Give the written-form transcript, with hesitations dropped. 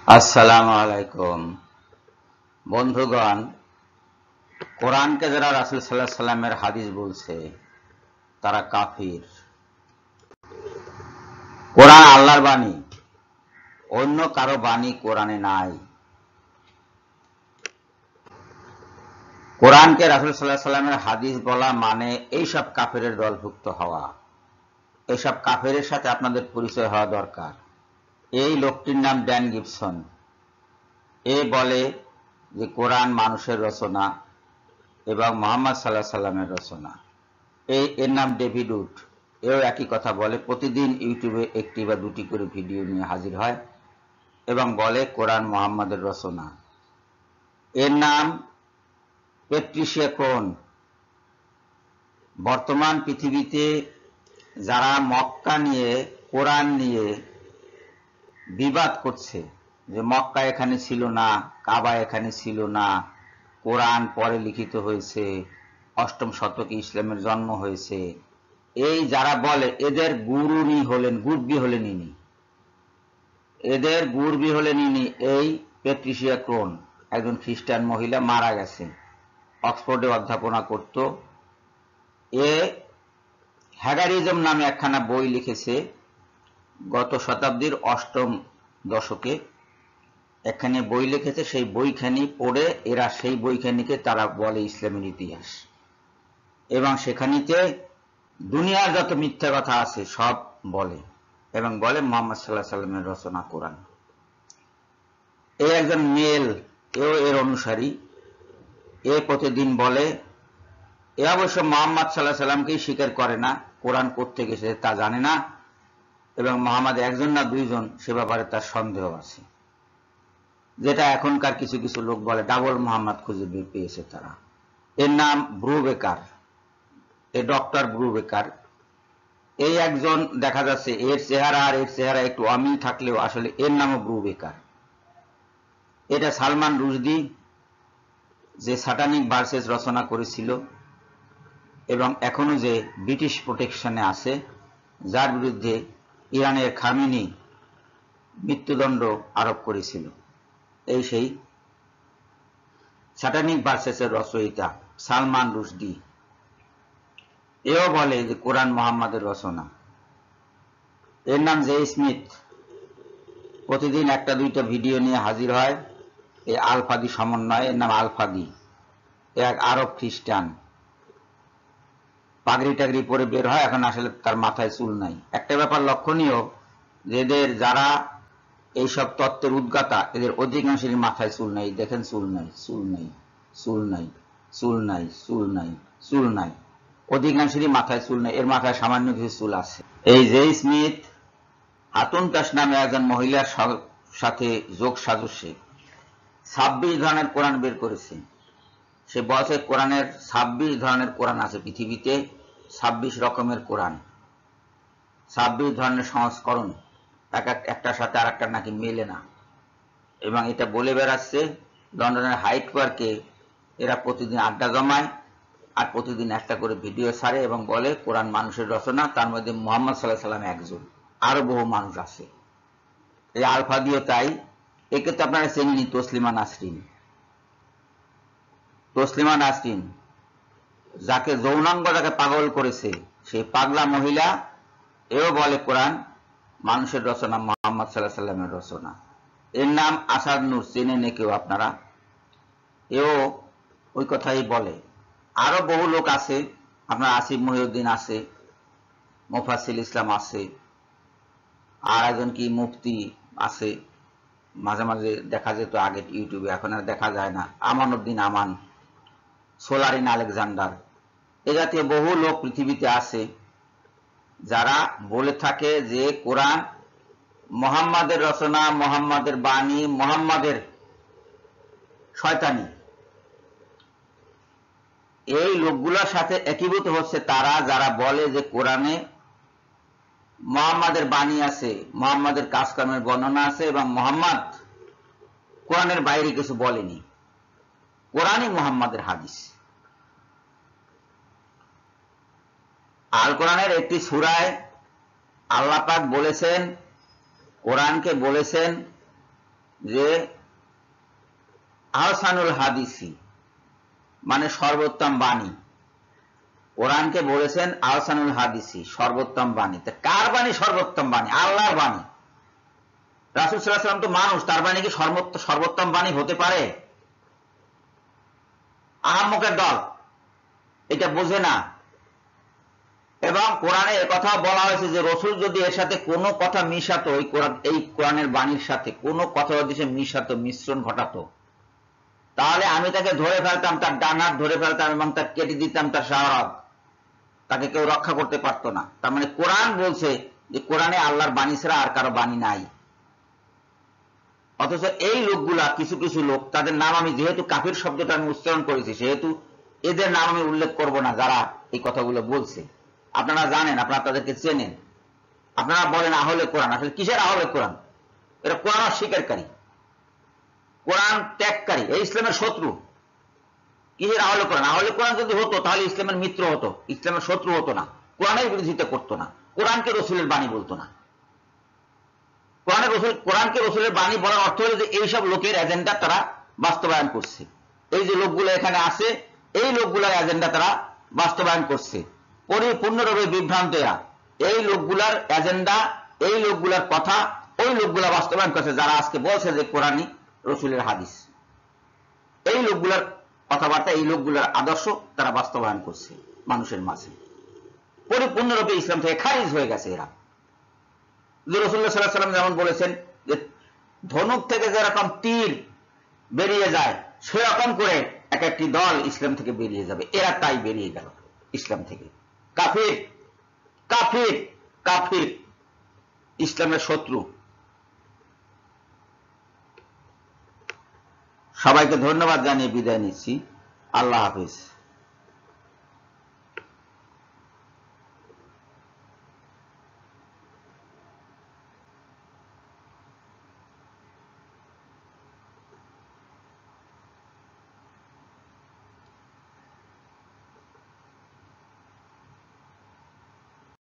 আসসালামু আলাইকুম বন্ধুগণ। কোরআনকে যারা রাসূল সাল্লাল্লাহু আলাইহি সাল্লামের হাদিস বলছে তারা কাফির। কোরআন আল্লাহর বাণী, অন্য কারো বাণী কোরআনে নাই। কোরআনকে রাসূল সাল্লাল্লাহু আলাইহি সাল্লামের হাদিস বলা মানে এইসব কাফেরের দলভুক্ত হওয়া। এইসব কাফেরের সাথে আপনাদের পরিচয় হওয়া দরকার। এই লোকটির নাম ড্যান গিবসন। এ বলে যে কোরআন মানুষের রচনা এবং মুহাম্মদ সাল্লাল্লাহু আলাইহি সাল্লামের রচনা। এর নাম ডেভিড উড। এও একই কথা বলে। প্রতিদিন ইউটিউবে একটি বা দুটি করে ভিডিও নিয়ে হাজির হয় এবং বলে কোরআন মুহাম্মাদের রচনা। এর নাম প্যাট্রিসিয়া ক্রোন। বর্তমান পৃথিবীতে যারা মক্কা নিয়ে, কোরআন নিয়ে বিবাদ করছে যে মক্কা এখানে ছিল না, কাবা এখানে ছিল না, কোরআন পরে লিখিত হয়েছে, অষ্টম শতকে ইসলামের জন্ম হয়েছে, এই যারা বলে এদের গুরুনি হলেন, গুরবি হলেন ইনি। এদের গুরবি হলেন ইনি এই প্যাট্রিসিয়া ক্রোন, একজন খ্রিস্টান মহিলা, মারা গেছে। অক্সফোর্ডে অধ্যাপনা করত। এ হ্যাগারিজম নামে একখানা বই লিখেছে গত শতাব্দীর অষ্টম দশকে। একখানে বই লিখেছে, সেই বইখানি পড়ে এরা সেই বইখানিকে তারা বলে ইসলামের ইতিহাস, এবং সেখানিতে দুনিয়ার যত মিথ্যা কথা আছে সব বলে এবং বলে মুহাম্মদ সাল্লাল্লাহু আলাইহি সাল্লামের রচনা কোরআন। এই একজন মেল, এও এর অনুসারী। এ প্রতিদিন বলে, এ অবশ্য মুহাম্মদ সাল্লাল্লাহু আলাইহি সাল্লামকেই স্বীকার করে না, কোরআন কোত্থেকে গেছে তা জানে না, এবং মুহাম্মদ একজন না দুইজন সে ব্যাপারে তার সন্দেহ আছে, যেটা এখনকার কিছু কিছু লোক বলে ডাবল মুহাম্মদ খুঁজে পেয়েছে তারা। এর নাম ব্রুবেকার, এ ডক্টর ব্রুবেকার। এই একজন দেখা যাচ্ছে এর চেহারা আর এর চেহারা একটু অমিল থাকলেও আসলে এর নামও ব্রুবেকার। এটা সালমান রুশদি, যে স্যাটানিক ভার্সেস রচনা করেছিল এবং এখনো যে ব্রিটিশ প্রোটেকশনে আছে, যার বিরুদ্ধে ইরানের খামেনি মৃত্যুদণ্ড আরোপ করেছিল। এই সেই স্যাটানিক ভার্সেসের রচয়িতা সালমান রুশদি। এও বলে যে কোরআন মুহাম্মাদের রচনা। এর নাম জে স্মিথ। প্রতিদিন একটা দুইটা ভিডিও নিয়ে হাজির হয়। এই আলফাদি সমন্বয়, এর নাম আলফাদি। এক আরব খ্রিস্টান, পাগড়ি টাগড়ি পরে বের হয়, এখন আসলে তার মাথায় চুল নাই। একটা ব্যাপার লক্ষণীয়, যে এদের যারা এইসব তত্ত্বের উদ্গাতা, এদের অধিকাংশেরই মাথায় চুল নাই। দেখেন, চুল নাই, চুল নাই, চুল নাই, চুল নাই, চুল নাই, চুল নাই, অধিকাংশেরই মাথায় চুল নাই। এর মাথায় সামান্য কিছু চুল আছে। এই জে স্মিথ হাতুন তাস নামে একজন মহিলার সাথে যোগ সাজস্যে 26 ধরনের কোরআন বের করেছে। সে বলছে কোরআনের 26 ধরনের কোরআন আছে পৃথিবীতে, 26 রকমের কোরআন, 26 ধরনের সংস্করণ, একটার সাথে আর একটা নাকি মেলে না। এবং এটা বলে বেড়াচ্ছে লন্ডনের হাইট পার্কে এরা প্রতিদিন আড্ডা জমায় আর প্রতিদিন একটা করে ভিডিও ছাড়ে এবং বলে কোরআন মানুষের রচনা, তার মধ্যে মুহাম্মদ সাল্লাল্লাহু আলাইহি সাল্লাম একজন, আরো বহু মানুষ আছে। এই আলফা দিও তাই। একে তো আপনারা চেনেনি, তসলিমা নাসরিন। তসলিমা নাসরিন, যাকে যৌনাঙ্গ যাকে পাগল করেছে, সেই পাগলা মহিলা, এও বলে কোরআন মানুষের রচনা, মুহাম্মদ সাল্লাল্লাহু আলাইহি সাল্লামের রচনা। এর নাম আসাদ নূর, চেনে নে কেউ আপনারা? এও ওই কথাই বলে। আরো বহু লোক আছে, আপনার আসিফ মহিউদ্দিন আছে, মুফাসসিল ইসলাম আছে, আর একজন কি মুফতি আছে, মাঝে মাঝে দেখা যেত আগে ইউটিউবে, এখন আর দেখা যায় না, আমানউদ্দিন আমান, সোলারিন আলেকজান্ডার। এ জাতীয় বহু লোক পৃথিবীতে আছে যারা বলে থাকে যে কোরআন মুহাম্মাদের রচনা, মুহাম্মাদের বাণী, মুহাম্মাদের শয়তানি। এই লোকগুলোর সাথে একীভূত হচ্ছে তারা যারা বলে যে কোরআনে মুহাম্মাদের বাণী আছে, মুহাম্মাদের কাজকর্মের বর্ণনা আছে এবং মুহাম্মদ কোরআনের বাইরে কিছু বলেনি, কোরআনই মুহাম্মাদের হাদিস। আল কোরআনের একটি সূরায় আল্লাহ পাক বলেছেন, কোরআনকে বলেছেন যে আহসানুল হাদিসি মানে সর্বোত্তম বাণী। কোরআনকে বলেছেন আহসানুল হাদিসি, সর্বোত্তম বাণী। তা কার বাণী সর্বোত্তম বাণী? আল্লাহর বাণী। রাসূল সাল্লাল্লাহু আলাইহি ওয়াসাল্লাম তো মানুষ, তার বাণী কি সর্বোত্তম বাণী হতে পারে? আহাম্মকের দল এটা বোঝে না। এবং কোরআনে একথা বলা হয়েছে যে রসুল যদি এর সাথে কোনো কথা মিশাতো, এই কোরআনের বাণীর সাথে কোনো কথা যদি সে মিশাতো, মিশ্রণ ঘটাতো, তাহলে আমি তাকে ধরে ফেলতাম, তার ডান হাত ধরে ফেলতাম এবং তার কেটে দিতাম তার শাহরাগ, তাকে কেউ রক্ষা করতে পারতো না। তার মানে কোরআন বলছে যে কোরআনে আল্লাহর বাণী ছাড়া আর কারো বাণী নাই। অথচ এই লোকগুলা, কিছু কিছু লোক, তাদের নাম আমি যেহেতু কাফির শব্দটা আমি উচ্চারণ করেছি, সেহেতু এদের নাম আমি উল্লেখ করব না, যারা এই কথাগুলো বলছে। আপনারা জানেন, আপনারা তাদেরকে চেনেন। আপনারা বলেন আহলে কোরআন, আসলে কিসের আহলে কোরআন? এরা কোরআন অস্বীকারী, কোরআন ত্যাগকারী, এই ইসলামের শত্রু। কিসের আহলে কোরআন? আহলে কোরআন যদি হতো তাহলে ইসলামের মিত্র হতো, ইসলামের শত্রু হতো না, কোরআনের বিরোধিতা করতো না, কোরআনকে রসুলের বাণী বলতো না। কোরআনকে রসুলের বাণী বলার অর্থ হলো যে এইসব লোকের এজেন্ডা তারা বাস্তবায়ন করছে। এই যে লোকগুলো এখানে আছে, এই লোকগুলার এজেন্ডা তারা বাস্তবায়ন করছে। পরিপূর্ণরূপে বিভ্রান্ত এরা। এই লোকগুলার এজেন্ডা, এই লোকগুলার কথা ওই লোকগুলা বাস্তবায়ন করছে, যারা আজকে বলছে যে কোরআনই রসুলের হাদিস। এই লোকগুলার কথাবার্তা, এই লোকগুলার আদর্শ তারা বাস্তবায়ন করছে মানুষের মাঝে। পরিপূর্ণরূপে ইসলাম থেকে খারিজ হয়ে গেছে এরা। রাসূলুল্লাহ সাল্লাল্লাহু আলাইহি ওয়াসাল্লাম যেমন বলেছেন যে ধনুক থেকে যেরকম তীর বেরিয়ে যায়, সেরকম করে এক একটি দল ইসলাম থেকে বেরিয়ে যাবে। এরা তাই বেরিয়ে গেল ইসলাম থেকে। কাফির, কাফির, কাফির, ইসলামের শত্রু। সবাইকে ধন্যবাদ জানিয়ে বিদায় নিচ্ছি। আল্লাহ হাফিজ।